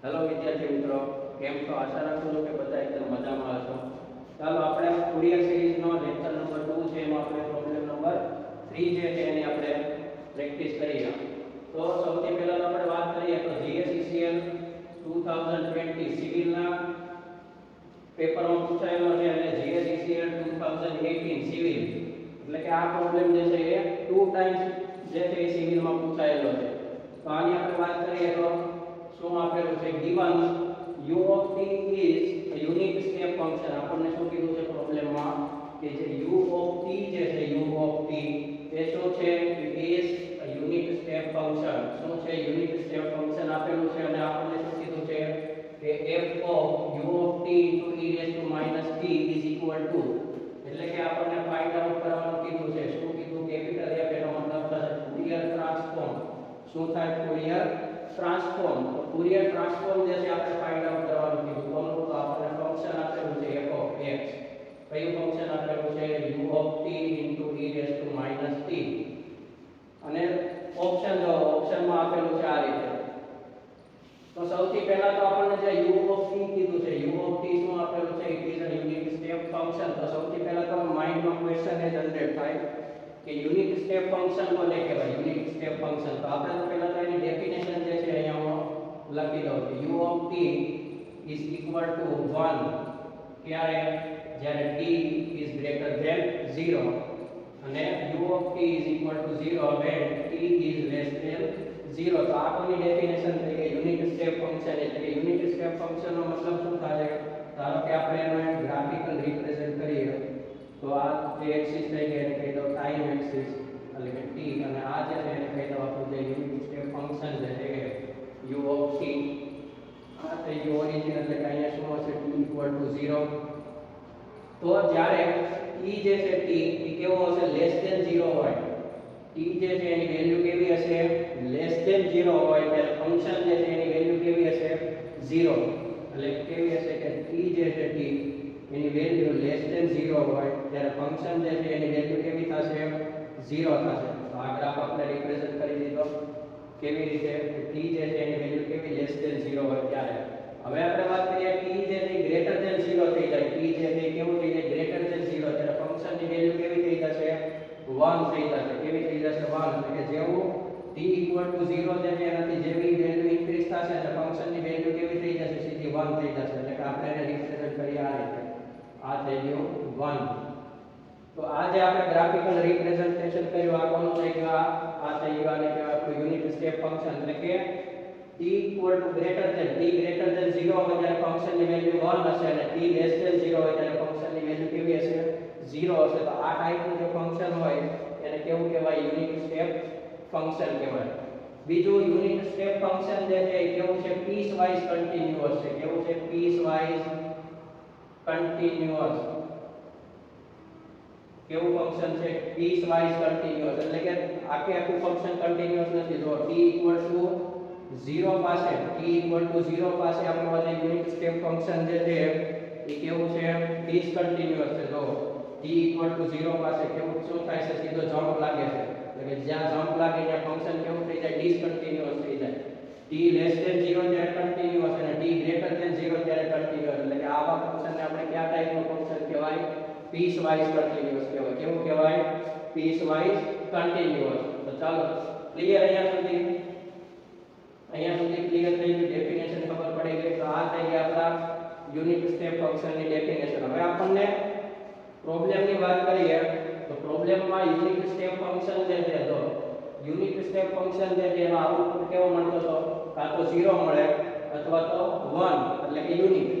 Hello વિદ્યાર્થી મિત્રો, કેમ છો? આશા રાખું છું કે બધા એકદમ મજામાં હશો. ચાલો આપણે ફોરિયર સિરીઝનો લેક્ચર નંબર 2 છે, એમાં આપણે પ્રોબ્લેમ નંબર 3 જે છે એની આપણે પ્રેક્ટિસ કરીએ. તો સૌથી પહેલા આપણે વાત કરીએ તો જીએસઈસીએલ 2020 સિવિલના પેપરમાં પૂછાયેલો છે અને જીએસઈસીએલ 2018 સિવિલ, એટલે કે આ પ્રોબ્લેમ જે છે એ 2 ટાઈમ્સ જે છે એ સિવિલમાં પૂછાયેલો છે. તો આની આપણે વાત કરીએ તો શું આપેલું છે? given u of t is a unit step function. આપણને શું કીધું છે પ્રોબ્લેમમાં કે જે u of t જે છે u of t એ શું છે? is a unit step function. શું છે? unit step function આપેલું છે અને આપણને શું કીધું છે કે f of u of t into e raised to minus t is equal to, એટલે કે આપણને ફાઇન્ડ આઉટ કરવાનું કીધું છે. શું કીધું? કેપિટલ F એનો મતલબ થશે ફોરિયર ટ્રાન્સફોર્મ. શું થાય? Fourier transform. તો ફોરિયર ટ્રાન્સફોર્મ જે છે આપણે ફાઇન્ડ આઉટ કરવાનું કીધું. કોનું? તો આપણને ફંક્શન આપેલું છે f of x. કયું ફંક્શન આપેલું છે? u of t into e raised to minus t. અને ઓપ્શન જો ઓપ્શનમાં આપેલું છે આ રીતે. તો સૌથી પહેલા તો આપણને જે u of t કીધું છે, u of t શું આપેલું છે? It is a unit step function. તો સૌથી પહેલા તો માઇન્ડમાં ક્વેશ્ચન એ જનરેટ થાય કે યુનિટ સ્ટેપ ફંક્શન કોને કહેવાય? Unit step function. તો આપણે તો પહેલા તો એની ડેફિનેશન જે છે અહીંયા હું લખી દઉં કે u of t is equal to 1 ક્યારે? જ્યારે t is greater than 0, અને u of t is equal to 0 when t is less than 0. તો આ કોની ડેફિનેશન થઈ ગઈ? Unit step function. એટલે કે યુનિટ સ્ટેપ ફંક્શન નો મતલબ શું થાય? ધારો કે આપણે એનો ગ્રાફિકલ રિપ્રેઝન્ટ કરીએ તો આ જે એક્સિસ થઈ ગઈ એને કહી દો ટાઈમ એક્સિસ, એટલે કે t, અને આ જે છે એને કહી દો આપણું જે યુનિટ સ્ટેપ ફંક્શન જે છે u of t. આ થઈ ગયું ઓરિજિન, એટલે કે અહીંયા શું હશે? t equal to 0. તો જ્યારે t જે છે t એ કેવો હશે? લેસ ધેન 0 હોય. t જે છે એની વેલ્યુ કેવી હશે? લેસ ધેન 0 હોય ત્યારે ફંક્શન જે છે એની વેલ્યુ કેવી હશે? 0. એટલે કેવી હશે કે t જે છે t એની વેલ્યુ લેસ ધેન 0 હોય ત્યારે ફંક્શન જે છે એની વેલ્યુ કેવી થશે? 0 થશે. તો આ ગ્રાફ આપણે રિપ્રેઝન્ટ કરી દીધો. કેવી રીતે? t જે છે એની વેલ્યુ કેવી? લેસ ધેન 0 હોય ત્યારે. હવે આપણે વાત કરીએ t જે છે ગ્રેટર ધેન 0 થઈ જાય. t જે છે કેવું થઈ જાય? ગ્રેટર ધેન 0 ત્યારે ફંક્શન ની વેલ્યુ કેવી થઈ જશે? 1 થઈ જશે. કેવી થઈ જશે? 1. એટલે કે જેવું t equal to 0 જે છે એનાથી જેવી વેલ્યુ ઇન્ક્રીઝ થશે એટલે ફંક્શન ની વેલ્યુ કેવી થઈ જશે? સીધી 1 થઈ જશે. એટલે કે આપણે એને રિપ્રેઝન્ટ કરીએ આ રીતે. આ થઈ ગયું 1. તો આ જે આપણે ગ્રાફિકલ રિપ્રેઝન્ટેશન કર્યું આ કોનું થઈ ગયું? આ થઈ ગયું આને કહેવાય આપણું યુનિટ સ્ટેપ ફંક્શન. એટલે કે t equal to greater than 0 હોય ત્યારે ફંક્શન ની વેલ્યુ 1 હશે અને t less than 0 હોય ત્યારે ફંક્શન ની વેલ્યુ કેવી હશે? 0 હશે. તો આ ટાઈપનું જે ફંક્શન હોય એને કેવું કહેવાય? યુનિટ સ્ટેપ ફંક્શન કહેવાય. બીજું યુનિટ સ્ટેપ ફંક્શન જે છે એ કેવું છે? પીસ વાઇઝ કન્ટીન્યુઅસ છે. કેવું છે? Piecewise continuous. કેવું ફંક્શન છે? Piecewise continuous. એટલે કે આખું ફંક્શન કન્ટીન્યુઅસ નથી. જો t equal to 0 પાસે આપણું આ જે યુનિટ સ્ટેપ ફંક્શન જે છે એ કેવું છે? પીસ કન્ટીન્યુઅસ છે. જો t equal to 0 પાસે કેવું શું થાય છે? સીધો જમ્પ લાગે છે. એટલે કે જ્યાં જમ્પ લાગે ત્યાં ફંક્શન કેવું થઈ જાય? ડિસકન્ટિન્યુઅસ થઈ જાય. t less than 0 ત્યારે કન્ટીન્યુઅસ અને t greater than 0 ત્યારે કન્ટીન્યુઅસ. એટલે કે આવા ફંક્શનને આપણે કયા ટાઈપનું ફંક્શન કહેવાય? પીસ વાઇઝ કન્ટીન્યુઅસ કહેવાય. કેવું કહેવાય? Piecewise continuous. તો ચાલો ક્લિયર અહીંયા સુધી ક્લિયર થઈ ગયું. ડેફિનેશન ખબર પડી ગઈ. તો આ થઈ ગયા આપણા યુનિટ સ્ટેપ ફંક્શનની ડેફિનેશન. હવે આપણને પ્રોબ્લેમની વાત કરીએ તો પ્રોબ્લેમમાં યુનિટ સ્ટેપ ફંક્શન જે છે તો યુનિટ સ્ટેપ ફંક્શન જે છે એનો આઉટપુટ કેવો મળતો હતો? કાં તો 0 મળે અથવા તો 1, એટલે કે યુનિટ.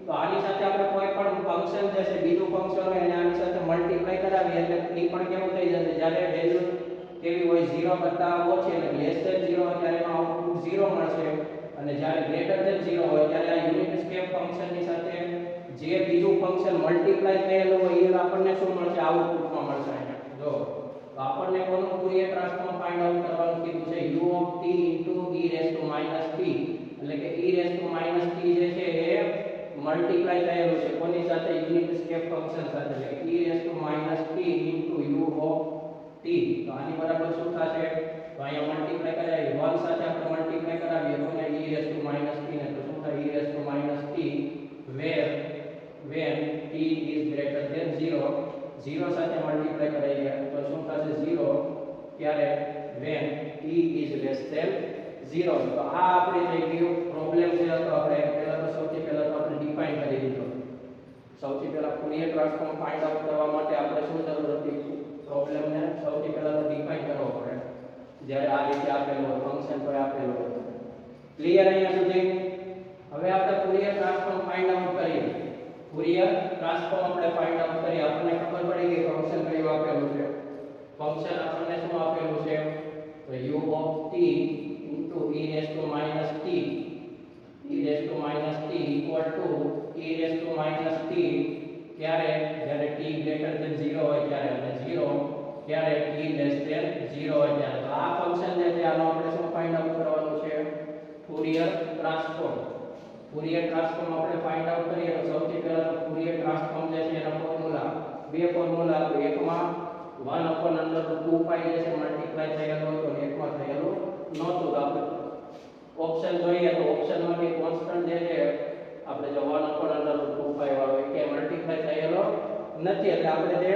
તો આની સાથે આપણે કોઈ પણ ફંક્શન જે છે બીજું ફંક્શન હોય અને આની સાથે મલ્ટીપ્લાય કરાવીએ એટલે એ પણ કેવું થઈ જશે? જ્યારે વેલ્યુ કેવી હોય? 0 કરતા ઓછી એટલે લેસ ધેન 0 હોય ત્યારે એનો આઉટપુટ 0 મળશે અને જ્યારે ગ્રેટર ધેન 0 હોય ત્યારે આ યુનિટ સ્ટેપ ફંક્શનની સાથે જે બીજું ફંક્શન મલ્ટીપ્લાય થયેલું હોય એ આપણને શું મળશે? આઉટપુટમાં મળશે. અહીંયા જો તો આપણને કોનું ફોરિયર ટ્રાન્સફોર્મ ફાઇન્ડ આઉટ કરવાનું કીધું છે? u of t into e raised to minus t. એટલે કે e raised to minus t જે છે એ મલ્ટીપ્લાય થયેલું છે કોની સાથે? યુનિટ સ્ટેપ ફંક્શન સાથે. એટલે e raised to minus t into u of t. તો આની બરાબર શું થશે? તો અહીંયા મલ્ટીપ્લાય કરાવીએ 1 સાથે આપણે મલ્ટીપ્લાય કરાવીએ તો e raised to minus t ને તો શું ક્યારે when t is less than 0. તો આ આપણે થઈ ગયું પ્રોબ્લેમ છે. તો આપણે પહેલા તો સૌથી પહેલા તો આપણે ડિફાઇન કરી દીધો. સૌથી પહેલા ફોરિયર ટ્રાન્સફોર્મ ફાઇન્ડ આઉટ કરવા માટે આપણે શું જરૂર હતી? પ્રોબ્લેમને સૌથી પહેલા તો ડિફાઇન કરવો પડે. જ્યારે આ રીતે આપેલું હોય ફંક્શન પર આપેલું હોય ક્લિયર અહીંયા સુધી. હવે આપણે ફોરિયર ટ્રાન્સફોર્મ ફાઇન્ડ આઉટ કરીએ. ફોરિયર ટ્રાન્સફોર્મ આપણે ફાઇન્ડ આઉટ કરીએ. આપણને ખબર પડી ગઈ ફંક્શન કયું આપેલું છે. ફંક્શન આપણને શું આપેલું છે? તો u of t into e raised to minus t equal to e raised to minus t ક્યારે? જ્યારે t greater than 0 હોય ત્યારે, અને 0 ક્યારે? t less than 0 હોય ત્યારે. તો આ ફંક્શન જે છે આનો આપણે શું ફાઇન્ડ આઉટ કરવાનું છે? Fourier transform. ફોરિયર ટ્રાન્સફોર્મ આપણે ફાઇન્ડ આઉટ કરીએ તો સૌથી પહેલા તો ફોરિયર ટ્રાન્સફોર્મ જે છે એના ફોર્મ્યુલા, બે ફોર્મ્યુલા. તો એકમાં 1/√2π જે છે મલ્ટીપ્લાય થયેલું હતું અને એકમાં થયેલું નહોતું. તો આપણે ઓપ્શન જોઈએ તો ઓપ્શનમાંથી કોન્સ્ટન્ટ જે છે આપણે જો 1/√2π વાળો એ કે મલ્ટીપ્લાય થયેલો નથી. એટલે આપણે જે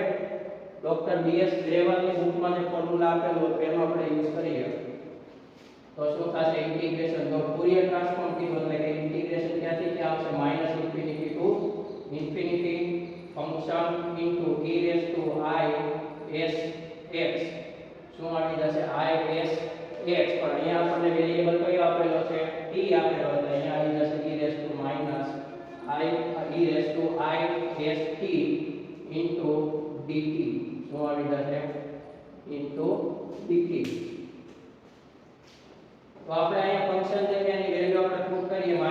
ડોક્ટર બીએસ ગ્રેવલની બુકમાં જે ફોર્મ્યુલા આપેલું હતું એનો આપણે યુઝ કરીએ તો શું થશે? ઇન્ટિગ્રેશન. તો ફોરિયર ટ્રાન્સફોર્મ કીધું એટલે કે ઇન્ટિગ્રેશન ક્યાંથી ક્યાં આવશે? -∞ to infinity function into e raised to i s x. શું આવી જશે? i s x. પણ અહીંયા આપણને વેરીએબલ કયો આપેલો છે? t આપેલો છે. અહીંયા આવી જશે e raised to i s t into dt. શું આવી જશે? Into dt. તો આપણે અહીંયા ફંક્શન જે છે એની વેલ્યુ આપણે પુટ કરીએ -∞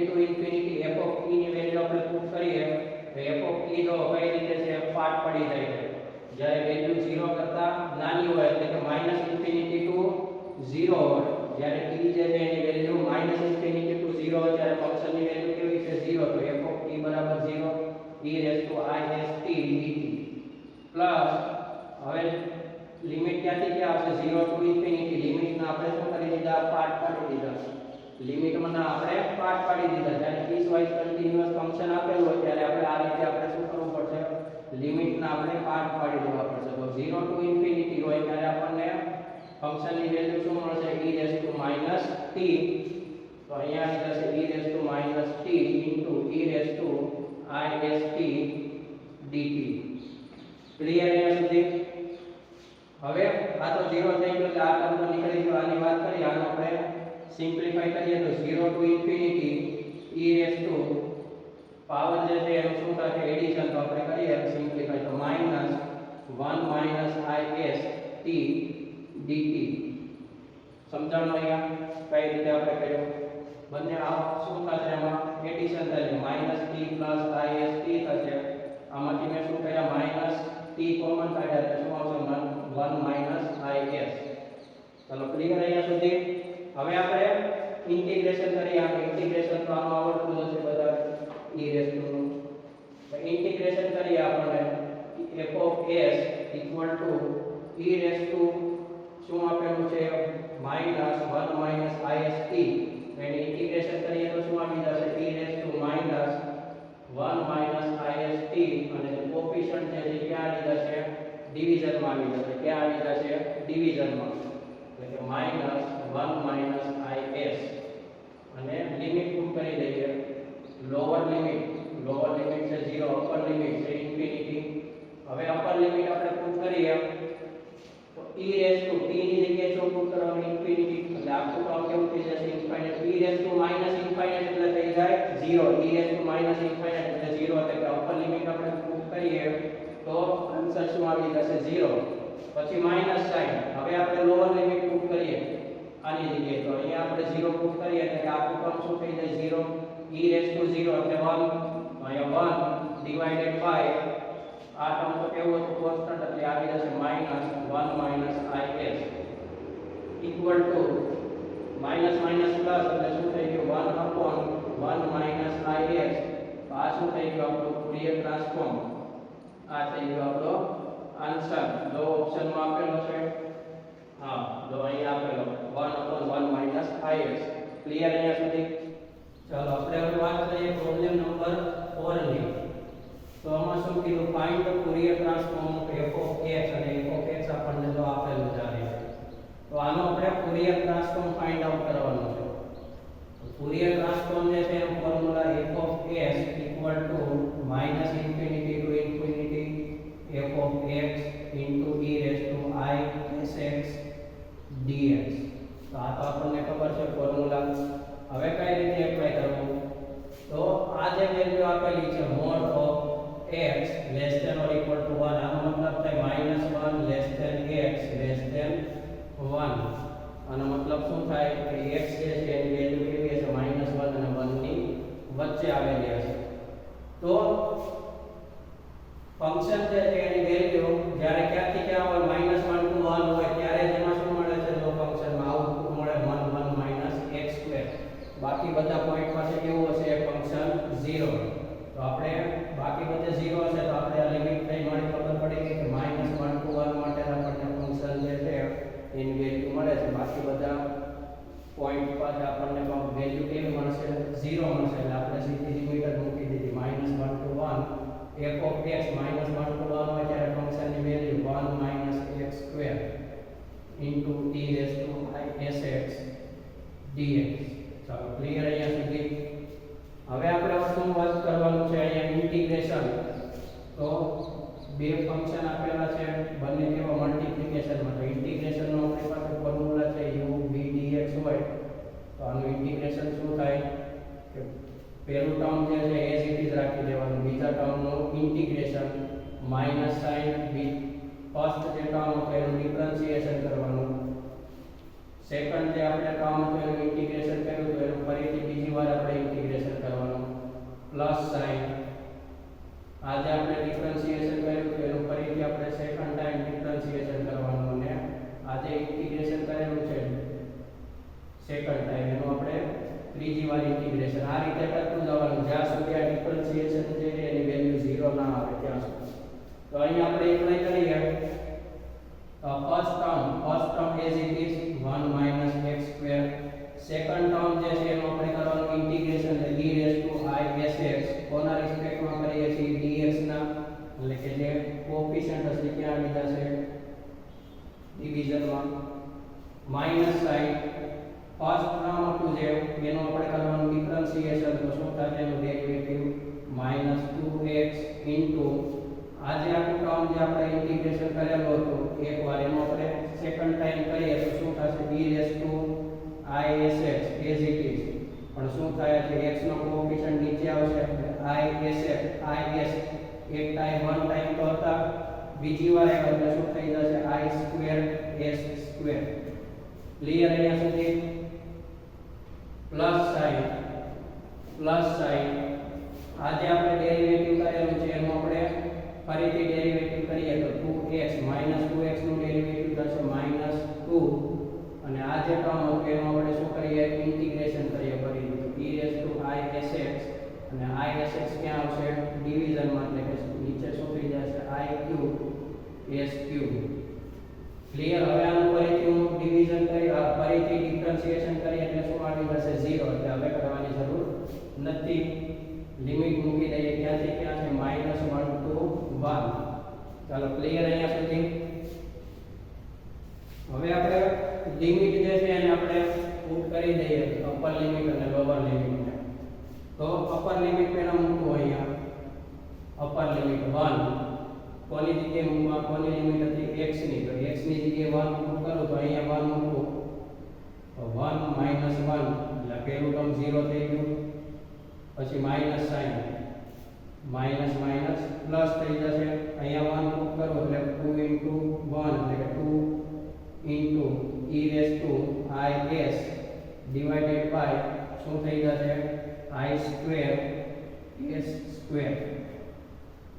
to infinity f of t ની વેલ્યુ આપણે પુટ કરીએ તો f of t જો કઈ રીતે છે પાર્ટ પડી જાય છે. જ્યારે વેલ્યુ 0 કરતા નાની હોય એટલે કે -∞ to 0 હોય. જ્યારે t જે છે એની વેલ્યુ -∞ to 0 હોય ત્યારે ફંક્શનની વેલ્યુ કેવી છે? 0. તો f of t બરાબર 0 e raised to i s t dt plus હવે લિમિટ ક્યાંથી ક્યાં આવશે? 0 to ઇન્ફિનિટી. લિમિટના આપણે શું કરી દીધા? પાર્ટ પાડી દીધા. લિમિટમાં આપણે પાર્ટ પાડી દીધા. જ્યારે પીસવાઇઝ કન્ટીન્યુઅસ ફંક્શન આપેલું હોય ત્યારે આપણે આ રીતે આપણે શું કરવું પડશે? લિમિટના આપણે પાર્ટ પાડી દેવા પડશે. તો 0 to ઇન્ફિનિટી હોય ત્યારે આપણને ફંક્શનની વેલ્યુ શું મળશે? e raised to t. તો અહીંયા આવી જશે e raised to t into e raised to i s t dt. Clear અહીંયા સુધી? હવે આ તો 0 થઈ ગયો એટલે આ ટર્મ તો નીકળી ગયો. આની વાત કરીએ, આનો આપણે સિમ્પ્લિફાઈ કરીએ તો 0 to infinity e raised to power જે છે એનું શું થશે? એડિશન. તો આપણે કરીએ સિમ્પ્લિફાઈ તો -1 - is t dt. સમજાણો અહીંયા કઈ રીતે આપણે કર્યું? બંને આ શું થશે? એમાં એડિશન થશે. -t + is t થશે. આમાંથી મેં શું કર્યા? -t કોમન કાઢ્યા તો શું આવશે? 1 - is. ચલો ક્લિયર અહીંયા સુધી? હવે આપણે ઇન્ટિગ્રેશન કરીએ. આપણે ઇન્ટિગ્રેશન તો આનું આવડતું જ હશે બધા e raised to નું. તો ઇન્ટિગ્રેશન કરીએ આપણે f of s equal to e raised to શું આપેલું છે? -1 - is t. એની ઇન્ટિગ્રેશન કરીએ તો શું આવી જશે? e raised to -1 - is t. અને કોએફિશિયન્ટ જે છે ક્યાં આવી જશે? ડિવિઝનમાં આવી જશે. ક્યાં આવી જશે? ડિવિઝનમાં. એટલે કે -1 - is. અને લિમિટ પુટ કરી દઈએ. લોઅર લિમિટ છે 0, અપર લિમિટ છે ઇન્ફિનિટી. હવે અપર લિમિટ આપણે પુટ કરીએ તો e raised to t ની જગ્યાએ શું પુટ કરવાનું? ઇન્ફિનિટી. એટલે આખું ટર્મ કેવું થઈ જશે? Infinite. e raised to -infinite એટલે થઈ જાય 0. e raised to -ઇન્ફાઇનાઇટ એટલે 0. એટલે કે અપર લિમિટ આપણે પુટ કરીએ તો આન્સર શું આવી જશે? 0. પછી માઈનસ સાઇન. હવે આપણે લોઅર લિમિટ પુટ કરીએ આની જગ્યાએ તો અહીંયા આપણે 0 પુટ કરીએ એટલે કે આખું ટર્મ શું થઈ જાય? 0. e raised to 0 એટલે 1. અહીંયા 1 ડિવાઇડેડ બાય આ ટર્મ તો કેવું હતું? કોન્સ્ટન્ટ. એટલે આવી જશે -1 - is equal to minus minus plus એટલે શું થઈ ગયું? 1/1 - is. આ શું થઈ ગયું? આપણું ફોરિયર ટ્રાન્સફોર્મ. આ થઈ ગયો આપણો આન્સર. જો ઓપ્શનમાં આપેલો છે, હા જો અહીંયા આપેલો 1/1 - is. ક્લિયર અહીંયા સુધી? ચાલો આપણે હવે વાત કરીએ પ્રોબ્લેમ નંબર 4 ની. તો આમાં શું કીધું? Find the Fourier transform of f of x અને f of x આપણને જો આપેલું છે. ફોરિયર ટ્રાન્સફોર્મ ફાઇન્ડ આઉટ કરવાનો છે. ફોરિયર ટ્રાન્સફોર્મ જે છે એનો formula f of s equal to minus infinity to infinity f of x into e raised to I sx dx. તો આ તો આપણને ખબર છે ફોર્મ્યુલા. હવે કઈ રીતે એપ્લાય કરવું? તો આ જે વેલ્યુ આપેલી છે mod of x less than or equal to 1, આનો મતલબ થાય -1 less than x less than 1. આનો મતલબ શું થાય કે x જે છે એની વેલ્યુ કેવી હશે? -1 અને 1 ની વચ્ચે આવેલી હશે. તો ફંક્શન જે છે એની વેલ્યુ જ્યારે ક્યાંથી ક્યાં હોય -1 to 1 હોય ત્યારે જ એમાં શું મળે છે? જો ફંક્શનમાં આઉટપુટ મળે 1 1 x². બાકી બધા પોઈન્ટ પાસે કેવું હશે? ફંક્શન 0. તો આપણે બાકી બધે 0 હશે તો આપણે આ લિમિટ થઈ મળી ખબર પડી ગઈ કે -1 to 1 માટે આપણને ફંક્શન જે છે એની વેલ્યુ મળે છે. બાકી બધા પોઈન્ટ પાસે આપણને વેલ્યુ કેવી મળશે? 0 મળશે. એટલે આપણે સીધી લિમિટ મૂકી દીધી -1 to 1 f of x -1 to 1 હોય ત્યારે ફંક્શનની value 1 x² into e raised to I sx dx. ચાલો ક્લિયર અહીંયા સુધી. હવે આપણે શું વાત કરવાનું છે? અહીંયા ઇન્ટિગ્રેશન. તો બે ફંક્શન આપેલા છે, બંને કેવા? મલ્ટીપ્લિકેશનમાં. તો ઇન્ટિગ્રેશનનો આપણી પાસે ફોર્મ્યુલા છે u v dx હોય તો આનું ઇન્ટિગ્રેશન શું થાય કે પહેલું ટર્મ જે છે એઝ ઇટ ઇઝ રાખી દેવાનું, બીજા ટર્મનું integration minus sine B first જે ટર્મ હતો એનું ડિફરન્શિએશન કરવાનું, સેકન્ડ જે આપણે ટર્મ હતો એનું ઇન્ટિગ્રેશન કર્યું તો એનું ફરીથી બીજી વાર આપણે ઇન્ટિગ્રેશન કરવાનું, પ્લસ સાઇન આજે આપણે ડિફરન્શિએશન કર્યું તો એનું ફરીથી આપણે સેકન્ડ ટાઈમ ડિફરન્શિએશન કરવાનું, અને આજે ઇન્ટિગ્રેશન કરેલું છે સેકન્ડ ટાઈમ એનું આપણે ત્રીજી વાર ઇન્ટિગ્રેશન. આ રીતે કરતું જવાનું જ્યાં સુધી આ ડિફરન્શિએશન છે એની વેલ્યુ 0 ના આવે ત્યાં સુધી. તો અહીં આપણે એપ્લાય કરીએ first term as it is 1 x². Second term જે છે એનું આપણે કરવાનું integration e raised to I sx કોના રિસ્પેક્ટમાં કરીએ છીએ? dx ના, એટલે કે જે કોએફિશિયન્ટ હશે ક્યાં લીધા છે? ડિવિઝનમાં. માઈનસ સાઇન ફર્સ્ટ ટર્મ હતું જે એનું આપણે કરવાનું ડિફરન્શિએશન, તો શું થાય? એનું ડેરિવેટિવ -2x ઇન્ટુ આજે આખું ટર્મ જે આપણે ઇન્ટિગ્રેશન કરેલું હતું એકવાર એનું આપણે સેકન્ડ ટાઈમ કરીએ તો શું થશે? e raised to I sx as it is. પણ શું થાય છે? x નો કોએફિશિયન્ટ નીચે આવશે I sx એક ટાઈમ વન ટાઈમ તો હતા, બીજી વાર આવ્યો એટલે શું થઈ જશે? I² ક્લિયર અહીંયા સુધી? પ્લસ સાઇન આજે આપણે ડેરિવેટિવ કરેલું છે એનું આપણે ફરીથી ડેરિવેટિવ કરીએ તો 2x -2x નું ડેરિવેટિવ થશે -2, અને આ જે ટર્મ હતો એનું આપણે શું કરીએ? ઇન્ટિગ્રેશન કરીએ ફરીથી e raised to I sx, અને I sx ક્યાં આવશે? ડિવિઝનમાં, એટલે કે નીચે શું થઈ જશે? I³ s³ clear. હવે આનું ફરીથી હું ડિવિઝન કરી ફરીથી ડિફરન્શિએશન કરી એટલે શું આવી જશે? 0. એટલે હવે કરવાની જરૂર નથી, લિમિટ મૂકી દઈએ ક્યાંથી ક્યાં છે? -1 to 1. ચાલો ક્લિયર અહીંયા સુધી. હવે આપણે લિમિટ જે છે એને આપણે પુટ કરી દઈએ, અપર લિમિટ અને લોઅર લિમિટ. તો અપર લિમિટ પહેલા મૂકવું અહીંયા, અપર લિમિટ 1 કોની જગ્યાએ મૂકવા? કોની લિમિટ હતી? x ની. તો x ની જગ્યાએ 1 પુટ કરું તો અહીંયા 1 મૂકવું તો 1 -1 એટલે પહેલું ટર્મ 0 થઈ ગયું, પછી માઈનસ સાઇન માઈનસ પ્લસ થઈ જશે, અહીંયા 1 પુટ કરો એટલે 2 into 1 એટલે કે 2 into e raised to I s divided by શું થઈ જશે? I² s²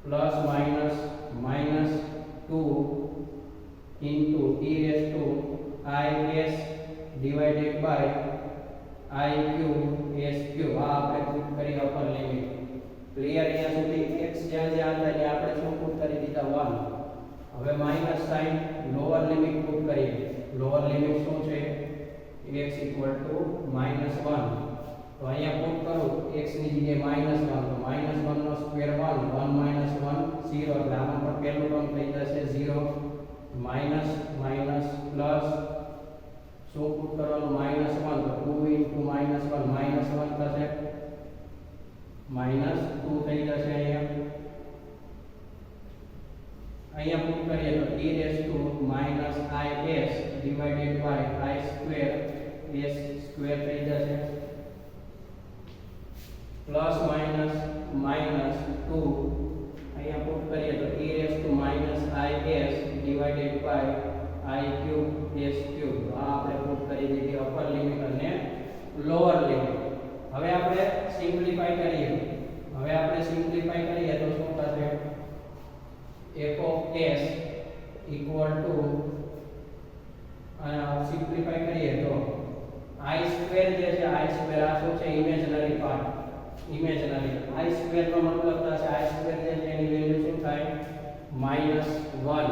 plus -2 into e raised to I s divided by I³ s³ આ આપણે પુટ કરી અપર લિમિટ. ક્લિયર અહીંયા સુધી? x જ્યાં હતા ત્યાં આપણે શું પુટ કરી દીધા? 1. હવે minus sign lower limit put કરીએ. લોઅર લિમિટ શું છે? x = -1. તો અહીંયા પુટ કરું x ની જગ્યાએ -1 તો -1 નો સ્ક્વેર 1 1 - 1 0 એટલે આમાં પણ પહેલું ટર્મ થઈ જશે 0 માઈનસ પ્લસ શું પુટ કરવાનું -1 તો 2 * -1 -1 થશે -2 થઈ જશે અહીંયા પુટ કરીએ તો e raised to -is divided by I square s square થઈ જશે પ્લસ માઈનસ -2 અહીંયા પુટ કરીએ તો e raised to -is divided by I cube s cube આ આપણે પુટ કરી દીધી અપર લિમિટ અને લોઅર લિમિટ હવે આપણે સિમ્પ્લિફાઈ કરીએ તો શું થશે f of s equal to simplify કરીએ તો I square જે છે I square આ શું છે imaginary part imaginary I square નો મતલબ થશે I square જે છે એની વેલ્યુ શું થાય -1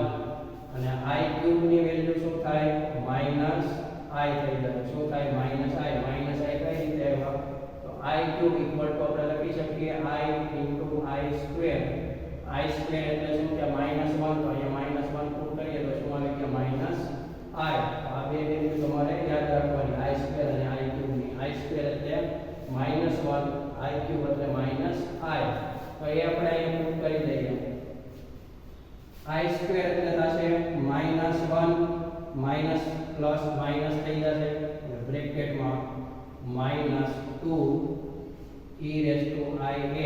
અને I cube ની વેલ્યુ શું થાય -i થઈ જશે શું થાય -i કઈ રીતે આવ્યા તો I cube equal to આપણે લખી શકીએ I into I square એટલે શું કે -1 તો અહીંયા -1 પુટ કરીએ તો શું આવે કે -i આ બે વેલ્યુ તમારે યાદ રાખવાની I square અને I cube ની I square એટલે -1 I cube એટલે -i તો એ આપણે અહીંયા પુટ કરી દઈએ I square એટલે થશે -1 માઈનસ પ્લસ માઈનસ થઈ જશે બ્રેકેટમાં -2 e raised to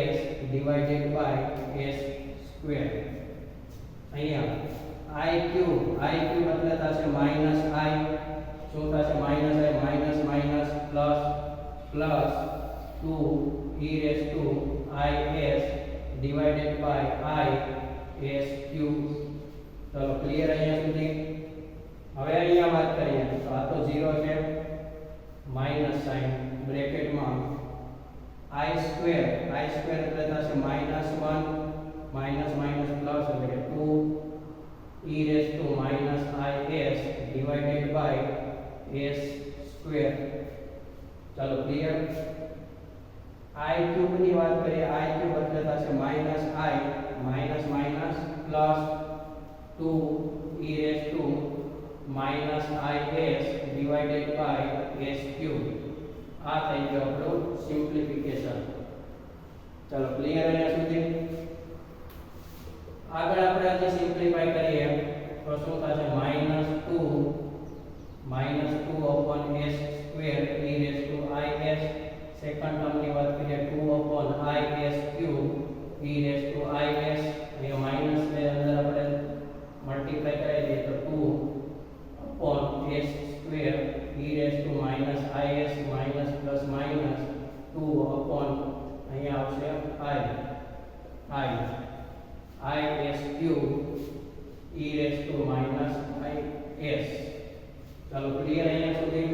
is divided by s square અહીંયા I cube એટલે થશે -i શું થશે -i minus plus 2 e raised to is divided by s cube ચલો ક્લિયર અહીંયા સુધી હવે અહીંયા વાત કરીએ તો આ તો 0 છે માઈનસ સાઇન બ્રેકેટમાં I square એટલે થશે -1 માઈનસ પ્લસ એટલે કે 2 e raised to is divided by s square ચાલો ક્લિયર I cube ની વાત કરીએ I cube એટલે થશે -i minus plus 2 e raised to is divided by s cube આ થઈ ગયો આપણું સિમ્પ્લિફિકેશન ચાલો ક્લિયર અહીંયા સુધી આગળ આપણે આજે સિમ્પ્લિફાઈ કરીએ તો શું થશે -2 upon s square e raised to is second term ની વાત કરીએ 2 upon is cube e raised to is અહીંયા માઈનસ ને અંદર આપણે મલ્ટીપ્લાય કરી દઈએ તો 2 upon s square e raised to is minus plus minus 2 upon અહીંયા આવશે I s cube e raised to is ચાલો ક્લિયર અહીંયા સુધી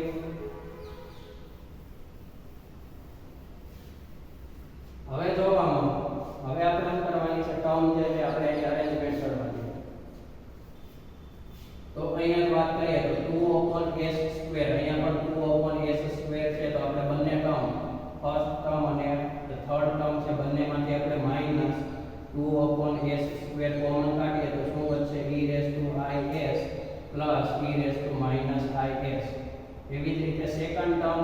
હવે જોવામાં હવે આપણે કરવાની છે ટર્મ જે છે આપણે અહીં અરેન્જમેન્ટ કરવાની તો અહીંયા વાત કરીએ તો 2 upon s square અહીંયા પણ 2 upon s square છે તો આપણે બંને ટર્મ ફર્સ્ટ ટર્મ અને થર્ડ ટર્મ છે બંનેમાંથી આપણે minus 2 upon s square common કાઢીએ તો શું બચશે e raised to is plus e raised to is એવી જ રીતે સેકન્ડ ટર્મ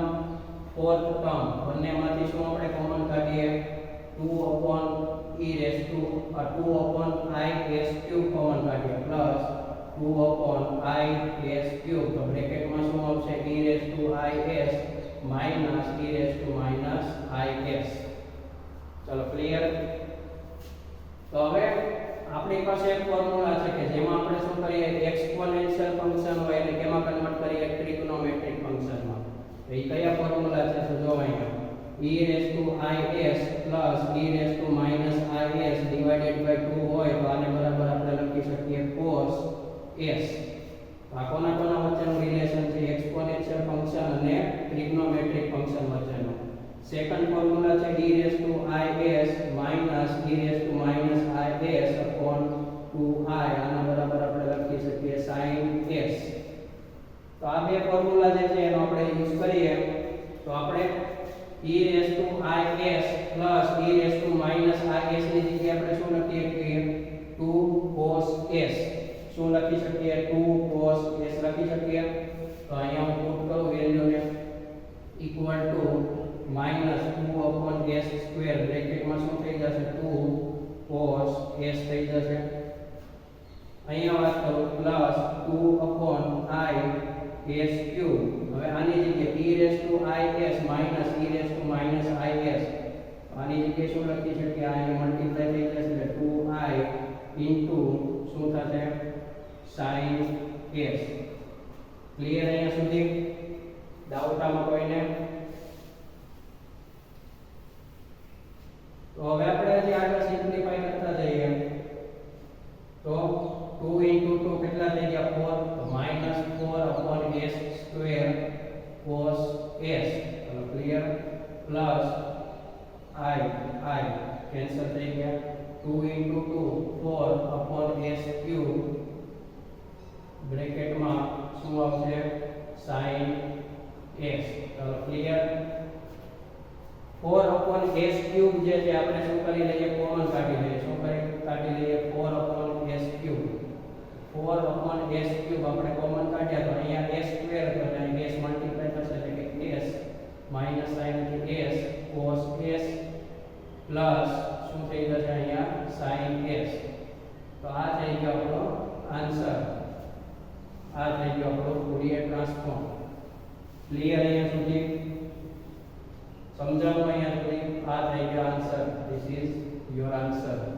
ફોર્થ ટર્મ બંનેમાંથી શું આપણે કોમન કાઢીએ 2 upon e raised to 2 upon is cube common કાઢીએ પ્લસ 2 upon is cube તો બ્રેકેટમાં શું આવશે e raised to is minus e raised to is ચલો ક્લિયર તો હવે આપણી પાસે એક ફોર્મ્યુલા છે કે જેમાં આપણે શું કરીએ એક્સપોનેન્શિયલ ફંક્શન હોય એને કેમાં કન્વર્ટ કરીએ ટ્રિગ્નોમેટ્રિક ફંક્શનમાં તો એ કયા ફોર્મ્યુલા છે તો જો અહીંયા e raised to is plus e raised to is divided by 2 હોય તો આને બરાબર આપણે લખી શકીએ cos s આ કોના વચ્ચેનું રિલેશન છે એક્સપોનેન્શિયલ ફંક્શન અને ટ્રિગ્નોમેટ્રિક ફંક્શન વચ્ચેનું સેકન્ડ ફોર્મ્યુલા છે e raised to is minus e raised to is upon 2i આના બરાબર આપણે લખી શકીએ sin s તો આ બે ફોર્મ્યુલા જે છે એનો આપણે યુઝ કરીએ તો આપણે e raised to is plus e raised to is ની જગ્યાએ આપણે શું લખીએ કે 2 cos s શું લખી શકીએ 2 cos s લખી શકીએ તો અહીંયા હું પુટ કરું વેલ્યુને ઇક્વલ ટુ -2 s સ્ક્વેર બ્રેકેટમાં શું થઈ જશે 2 cos s થઈ જશે અહીંયા વાત કરું પ્લસ 2 i s ક્યુબ હવે આની જગ્યાએ e is minus e is આની જગ્યાએ શું લખી શકીએ આ મલ્ટીપ્લાય થઈ જશે એટલે 2i ઇન્ટુ શું થશે sin s ક્લિયર અહીંયા સુધી ડાઉટ આમાં કોઈને તો હવે આપણે હજી આગળ સિમ્પ્લિફાઈ કરતા જઈએ તો 2 into 2 કેટલા થઈ ગયા 4 તો -4 s સ્ક્વેર cos s ચલો ક્લિયર પ્લસ i કેન્સલ થઈ ગયા 2 into 2 4 s ક્યુબ બ્રેકેટમાં શું આવશે sin s ચલો ક્લિયર 4 s ક્યુબ જે છે આપણે શું કરી લઈએ કોમન કાઢી લઈએ શું કાઢી લઈએ 4 s ક્યુબ 4 s ક્યુબ આપણે કોમન કાઢ્યા તો અહીંયા s સ્ક્વેર તો અહીંયા s મલ્ટીપ્લાય થશે એટલે કે s minus sin s cos s plus શું થઈ જશે અહીંયા sin s તો આ થઈ ગયો આપણો આન્સર આ થઈ ગયો આપણો ફોરિયર ટ્રાન્સફોર્મ ક્લિયર અહીંયા સુધી સમજાવો અહીંયા સુધી આ થઈ ગયો answer this is your answer